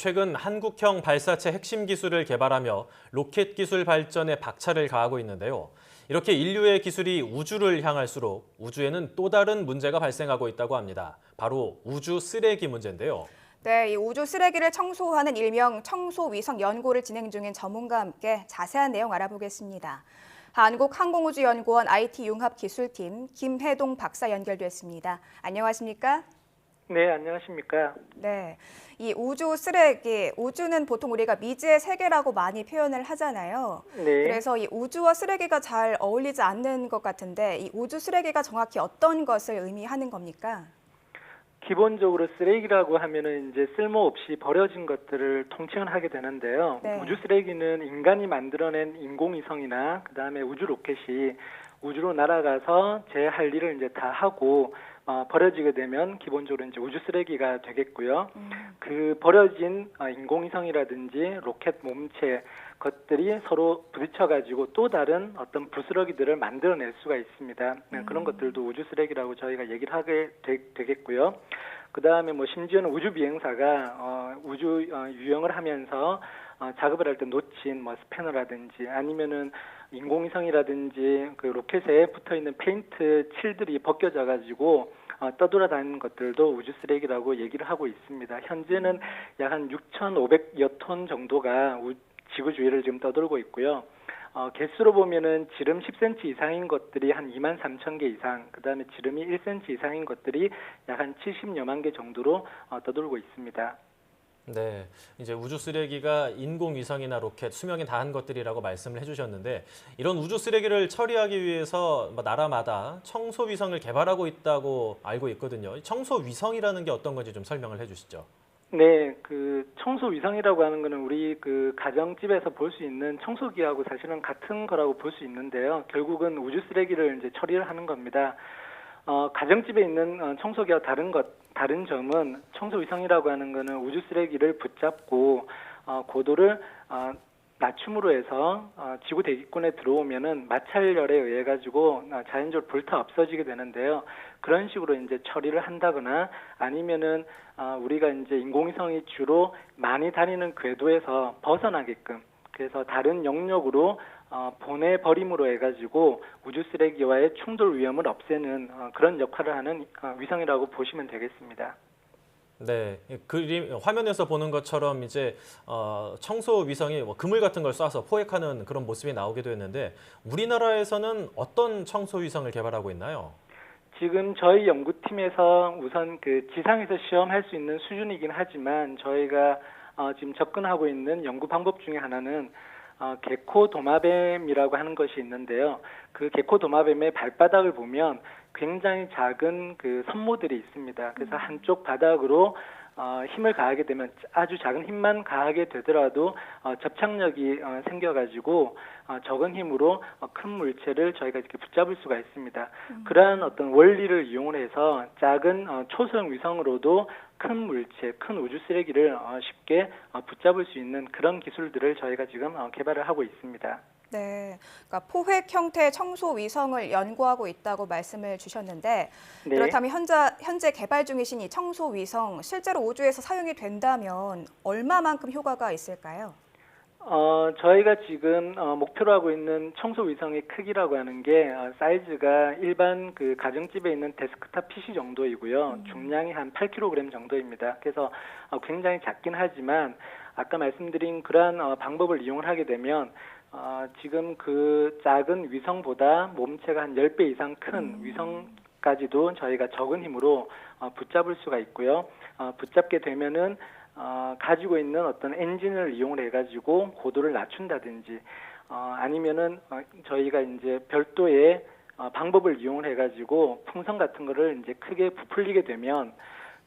최근 한국형 발사체 핵심 기술을 개발하며 로켓 기술 발전에 박차를 가하고 있는데요. 이렇게 인류의 기술이 우주를 향할수록 우주에는 또 다른 문제가 발생하고 있다고 합니다. 바로 우주 쓰레기 문제인데요. 네, 이 우주 쓰레기를 청소하는 일명 청소위성 연구를 진행 중인 전문가와 함께 자세한 내용 알아보겠습니다. 한국항공우주연구원 IT융합기술팀 김혜동 박사 연결됐습니다. 안녕하십니까? 네, 안녕하십니까? 네, 이 우주 쓰레기, 우주는 보통 우리가 미지의 세계라고 많이 표현을 하잖아요. 네. 그래서 이 우주와 쓰레기가 잘 어울리지 않는 것 같은데 이 우주 쓰레기가 정확히 어떤 것을 의미하는 겁니까? 기본적으로 쓰레기라고 하면은 이제 쓸모없이 버려진 것들을 통칭을 하게 되는데요. 네. 우주 쓰레기는 인간이 만들어낸 인공위성이나 그다음에 우주 로켓이 우주로 날아가서 제 할 일을 이제 다 하고 버려지게 되면 기본적으로 이제 우주 쓰레기가 되겠고요. 그 버려진 인공위성이라든지 로켓 몸체 것들이 서로 부딪혀가지고 또 다른 어떤 부스러기들을 만들어낼 수가 있습니다. 그런 것들도 우주 쓰레기라고 저희가 얘기를 하게 되겠고요. 그 다음에 뭐 심지어는 우주 비행사가 우주 유영을 하면서 작업을 할 때 놓친 뭐 스패너라든지 아니면은 인공위성이라든지 그 로켓에 붙어 있는 페인트 칠들이 벗겨져 가지고 떠돌아다니는 것들도 우주 쓰레기라고 얘기를 하고 있습니다. 현재는 약 한 6,500여 톤 정도가 지구 주위를 지금 떠돌고 있고요. 개수로 보면은 지름 10cm 이상인 것들이 한 23,000개 이상, 그 다음에 지름이 1cm 이상인 것들이 약 한 70여만 개 정도로 떠돌고 있습니다. 네, 이제 우주 쓰레기가 인공위성이나 로켓, 수명이 다한 것들이라고 말씀을 해주셨는데 이런 우주 쓰레기를 처리하기 위해서 나라마다 청소위성을 개발하고 있다고 알고 있거든요. 청소위성이라는 게 어떤 건지 좀 설명을 해주시죠. 네, 그 청소위성이라고 하는 거는 우리 그 가정집에서 볼 수 있는 청소기하고 사실은 같은 거라고 볼 수 있는데요. 결국은 우주 쓰레기를 이제 처리를 하는 겁니다. 가정집에 있는 청소기와 다른 점은 청소위성이라고 하는 거는 우주 쓰레기를 붙잡고 고도를 낮춤으로 해서 지구 대기권에 들어오면은 마찰열에 의해 가지고 자연적으로 불타 없어지게 되는데요. 그런 식으로 이제 처리를 한다거나 아니면은 우리가 이제 인공위성이 주로 많이 다니는 궤도에서 벗어나게끔 그래서 다른 영역으로 보내버림으로 해가지고 우주 쓰레기와의 충돌 위험을 없애는 그런 역할을 하는 위성이라고 보시면 되겠습니다. 네, 그림 화면에서 보는 것처럼 이제 청소 위성이 뭐 그물 같은 걸 쏴서 포획하는 그런 모습이 나오기도 했는데 우리나라에서는 어떤 청소 위성을 개발하고 있나요? 지금 저희 연구팀에서 우선 그 지상에서 시험할 수 있는 수준이긴 하지만 저희가 지금 접근하고 있는 연구 방법 중에 하나는 개코 도마뱀이라고 하는 것이 있는데요. 그 개코 도마뱀의 발바닥을 보면 굉장히 작은 그 섬모들이 있습니다. 그래서 한쪽 바닥으로 힘을 가하게 되면 아주 작은 힘만 가하게 되더라도 접착력이 생겨가지고 적은 힘으로 큰 물체를 저희가 이렇게 붙잡을 수가 있습니다. 그러한 어떤 원리를 이용을 해서 작은 초소형 위성으로도 큰 물체, 큰 우주 쓰레기를 쉽게 붙잡을 수 있는 그런 기술들을 저희가 지금 개발을 하고 있습니다. 네, 그러니까 포획 형태의 청소 위성을 연구하고 있다고 말씀을 주셨는데 네. 그렇다면 현재 개발 중이신 이 청소 위성 실제로 우주에서 사용이 된다면 얼마만큼 효과가 있을까요? 저희가 지금 목표로 하고 있는 청소 위성의 크기라고 하는 게 사이즈가 일반 그 가정집에 있는 데스크탑 PC 정도이고요. 중량이 한 8kg 정도입니다. 그래서 굉장히 작긴 하지만 아까 말씀드린 그러한 방법을 이용을 하게 되면 지금 그 작은 위성보다 몸체가 한 10배 이상 큰 위성까지도 저희가 적은 힘으로 붙잡을 수가 있고요. 붙잡게 되면은 가지고 있는 어떤 엔진을 이용을 해가지고 고도를 낮춘다든지 아니면은 저희가 이제 별도의 방법을 이용을 해가지고 풍선 같은 거를 이제 크게 부풀리게 되면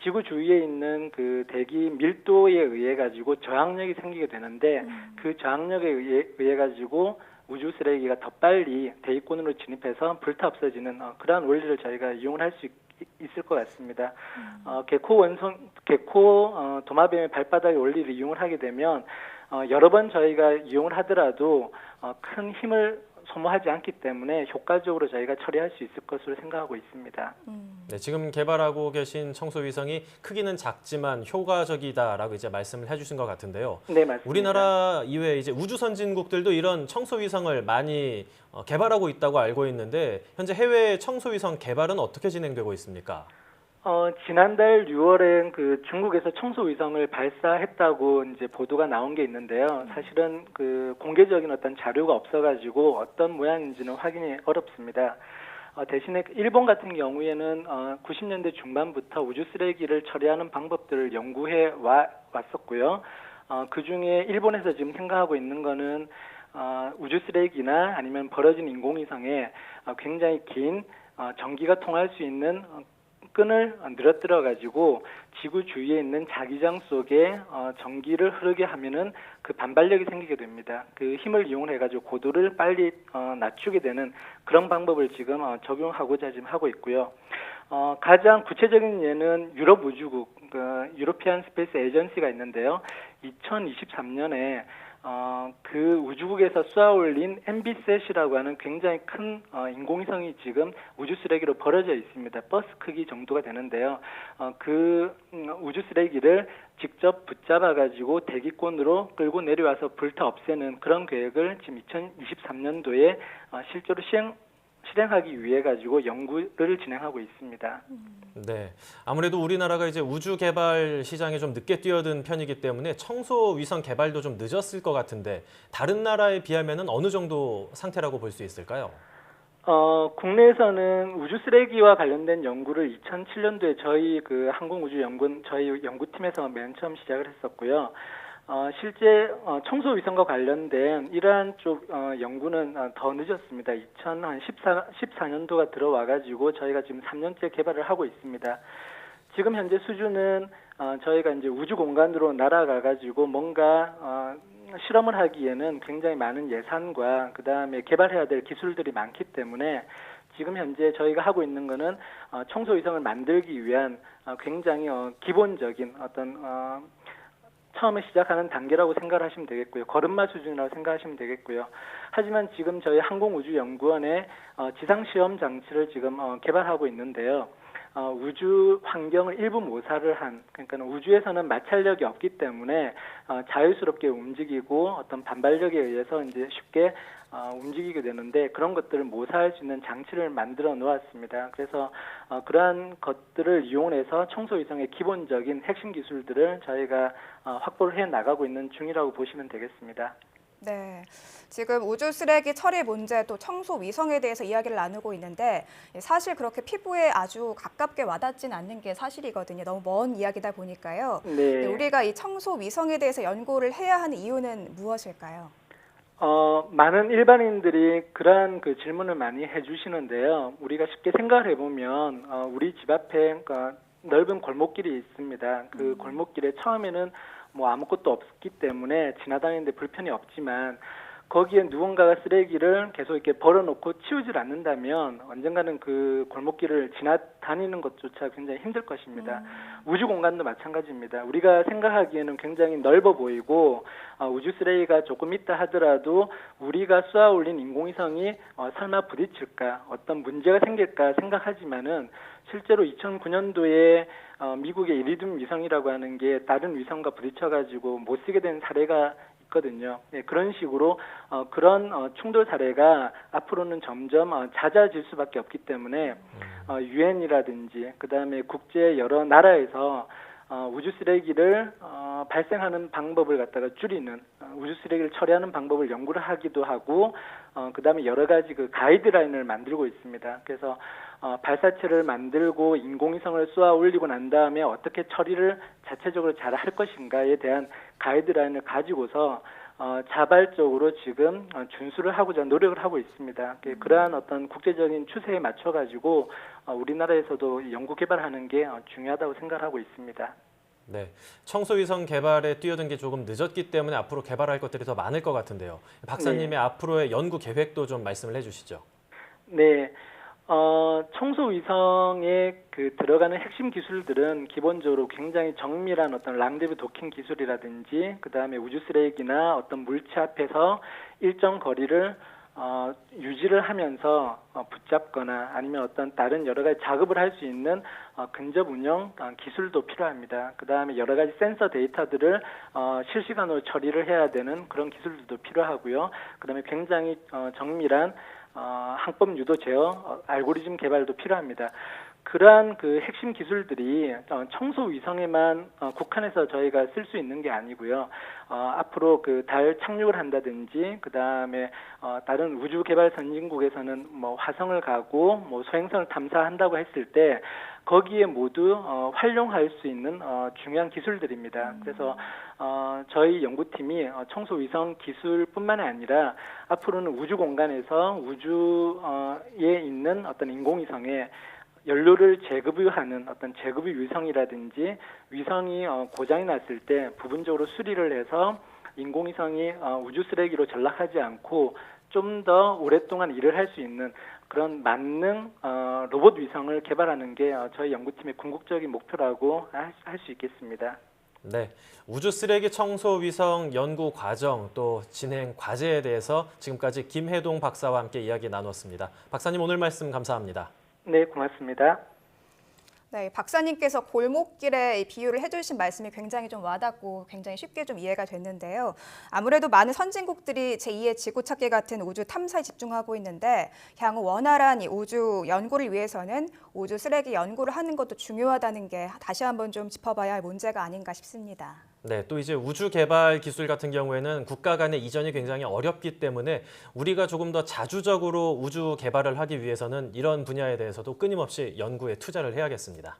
지구 주위에 있는 그 대기 밀도에 의해 가지고 저항력이 생기게 되는데 그 저항력에 의해 가지고 우주 쓰레기가 더 빨리 대기권으로 진입해서 불타 없어지는 그러한 원리를 저희가 이용을 할 수 있을 것 같습니다. 개코 도마뱀의 발바닥의 원리를 이용을 하게 되면 여러 번 저희가 이용을 하더라도 큰 힘을 소모하지 않기 때문에 효과적으로 저희가 처리할 수 있을 것으로 생각하고 있습니다. 네, 지금 개발하고 계신 청소위성이 크기는 작지만 효과적이다라고 이제 말씀을 해주신 것 같은데요. 네, 맞습니다. 우리나라 이외에 이제 우주 선진국들도 이런 청소위성을 많이 개발하고 있다고 알고 있는데 현재 해외 청소위성 개발은 어떻게 진행되고 있습니까? 지난달 6월에 그 중국에서 청소위성을 발사했다고 이제 보도가 나온 게 있는데요. 사실은 그 공개적인 어떤 자료가 없어가지고 어떤 모양인지는 확인이 어렵습니다. 대신에 일본 같은 경우에는 90년대 중반부터 우주 쓰레기를 처리하는 방법들을 연구해 왔었고요. 그 중에 일본에서 지금 생각하고 있는 거는 우주 쓰레기나 아니면 버려진 인공위성에 굉장히 긴 전기가 통할 수 있는 끈을 늘어뜨려 가지고 지구 주위에 있는 자기장 속에 전기를 흐르게 하면은 그 반발력이 생기게 됩니다. 그 힘을 이용해 가지고 고도를 빨리 낮추게 되는 그런 방법을 지금 적용하고자 지금 하고 있고요. 가장 구체적인 예는 유럽 우주국 유로피안 스페이스 에이전시가 있는데요. 2023년에 그 우주국에서 쏘아올린 MBSat이라고 하는 굉장히 큰 인공위성이 지금 우주 쓰레기로 버려져 있습니다. 버스 크기 정도가 되는데요. 그 우주 쓰레기를 직접 붙잡아가지고 대기권으로 끌고 내려와서 불타 없애는 그런 계획을 지금 2023년도에 실제로 실행하기 위해 가지고 연구를 진행하고 있습니다. 네, 아무래도 우리나라가 이제 우주 개발 시장에 좀 늦게 뛰어든 편이기 때문에 청소 위성 개발도 좀 늦었을 것 같은데 다른 나라에 비하면은 어느 정도 상태라고 볼 수 있을까요? 국내에서는 우주 쓰레기와 관련된 연구를 2007년도에 저희 그 항공우주연구원 저희 연구팀에서 맨 처음 시작을 했었고요. 실제 청소 위성과 관련된 이러한 쪽 연구는 더 늦었습니다. 2014년도가 들어와 가지고 저희가 지금 3년째 개발을 하고 있습니다. 지금 현재 수준은 저희가 이제 우주 공간으로 날아가 가지고 뭔가 실험을 하기에는 굉장히 많은 예산과 그다음에 개발해야 될 기술들이 많기 때문에 지금 현재 저희가 하고 있는 거는 청소 위성을 만들기 위한 굉장히 기본적인 어떤 처음에 시작하는 단계라고 생각하시면 되겠고요. 걸음마 수준이라고 생각하시면 되겠고요. 하지만 지금 저희 항공우주연구원의 지상시험 장치를 지금 개발하고 있는데요. 우주 환경을 일부 모사를 그러니까 우주에서는 마찰력이 없기 때문에 자유스럽게 움직이고 어떤 반발력에 의해서 이제 쉽게 움직이게 되는데 그런 것들을 모사할 수 있는 장치를 만들어 놓았습니다. 그래서 그러한 것들을 이용해서 청소위성의 기본적인 핵심 기술들을 저희가 확보를 해 나가고 있는 중이라고 보시면 되겠습니다. 네, 지금 우주 쓰레기 처리 문제 또 청소 위성에 대해서 이야기를 나누고 있는데 사실 그렇게 피부에 아주 가깝게 와닿진 않는 게 사실이거든요. 너무 먼 이야기다 보니까요. 네. 우리가 이 청소 위성에 대해서 연구를 해야 하는 이유는 무엇일까요? 많은 일반인들이 그러한 그 질문을 많이 해주시는데요. 우리가 쉽게 생각을 해보면 우리 집 앞에 넓은 골목길이 있습니다. 그 골목길에 처음에는 뭐 아무것도 없기 때문에 지나다니는데 불편이 없지만 거기에 누군가가 쓰레기를 계속 이렇게 벌어놓고 치우질 않는다면 언젠가는 그 골목길을 지나다니는 것조차 굉장히 힘들 것입니다. 우주 공간도 마찬가지입니다. 우리가 생각하기에는 굉장히 넓어 보이고 우주 쓰레기가 조금 있다 하더라도 우리가 쏘아올린 인공위성이 설마 부딪힐까 어떤 문제가 생길까 생각하지만은 실제로 2009년도에 미국의 이리듐 위성이라고 하는 게 다른 위성과 부딪혀가지고 못 쓰게 된 사례가 있거든요. 네, 그런 식으로 그런 충돌 사례가 앞으로는 점점 잦아질 수밖에 없기 때문에 유엔이라든지 그다음에 국제 여러 나라에서 우주 쓰레기를 발생하는 방법을 갖다가 줄이는 우주 쓰레기를 처리하는 방법을 연구를 하기도 하고 그다음에 여러 가지 그 가이드라인을 만들고 있습니다. 그래서 발사체를 만들고 인공위성을 쏘아 올리고 난 다음에 어떻게 처리를 자체적으로 잘 할 것인가에 대한 가이드라인을 가지고서 자발적으로 지금 준수를 하고자 노력을 하고 있습니다. 그러한 어떤 국제적인 추세에 맞춰 가지고 우리나라에서도 연구 개발하는 게 중요하다고 생각하고 있습니다. 네, 청소위성 개발에 뛰어든 게 조금 늦었기 때문에 앞으로 개발할 것들이 더 많을 것 같은데요. 박사님의 네. 앞으로의 연구 계획도 좀 말씀을 해주시죠. 네. 청소위성에 그 들어가는 핵심 기술들은 기본적으로 굉장히 정밀한 어떤 랑데브 도킹 기술이라든지 그다음에 우주 쓰레기나 어떤 물체 앞에서 일정 거리를 유지를 하면서 붙잡거나 아니면 어떤 다른 여러 가지 작업을 할 수 있는 근접 운영 기술도 필요합니다. 그 다음에 여러 가지 센서 데이터들을 실시간으로 처리를 해야 되는 그런 기술들도 필요하고요. 그 다음에 굉장히 정밀한 항법 유도 제어 알고리즘 개발도 필요합니다. 그러한 그 핵심 기술들이 청소 위성에만 국한해서 저희가 쓸 수 있는 게 아니고요. 앞으로 그 달 착륙을 한다든지 그 다음에 다른 우주 개발 선진국에서는 뭐 화성을 가고 뭐 소행성을 탐사한다고 했을 때 거기에 모두 활용할 수 있는 중요한 기술들입니다. 그래서 저희 연구팀이 청소 위성 기술뿐만 아니라 앞으로는 우주 공간에서 우주에 있는 어떤 인공위성에 연료를 재급유하는 어떤 재급유 위성이라든지 위성이 고장이 났을 때 부분적으로 수리를 해서 인공위성이 우주 쓰레기로 전락하지 않고 좀 더 오랫동안 일을 할 수 있는 그런 만능 로봇 위성을 개발하는 게 저희 연구팀의 궁극적인 목표라고 할 수 있겠습니다. 네, 우주 쓰레기 청소 위성 연구 과정 또 진행 과제에 대해서 지금까지 김해동 박사와 함께 이야기 나눴습니다. 박사님 오늘 말씀 감사합니다. 네, 고맙습니다. 네, 박사님께서 골목길에 이 비유를 해주신 말씀이 굉장히 좀 와닿고 굉장히 쉽게 좀 이해가 됐는데요. 아무래도 많은 선진국들이 제2의 지구찾기 같은 우주 탐사에 집중하고 있는데 향후 원활한 이 우주 연구를 위해서는 우주 쓰레기 연구를 하는 것도 중요하다는 게 다시 한번 좀 짚어봐야 할 문제가 아닌가 싶습니다. 네, 또 이제 우주 개발 기술 같은 경우에는 국가 간의 이전이 굉장히 어렵기 때문에 우리가 조금 더 자주적으로 우주 개발을 하기 위해서는 이런 분야에 대해서도 끊임없이 연구에 투자를 해야겠습니다.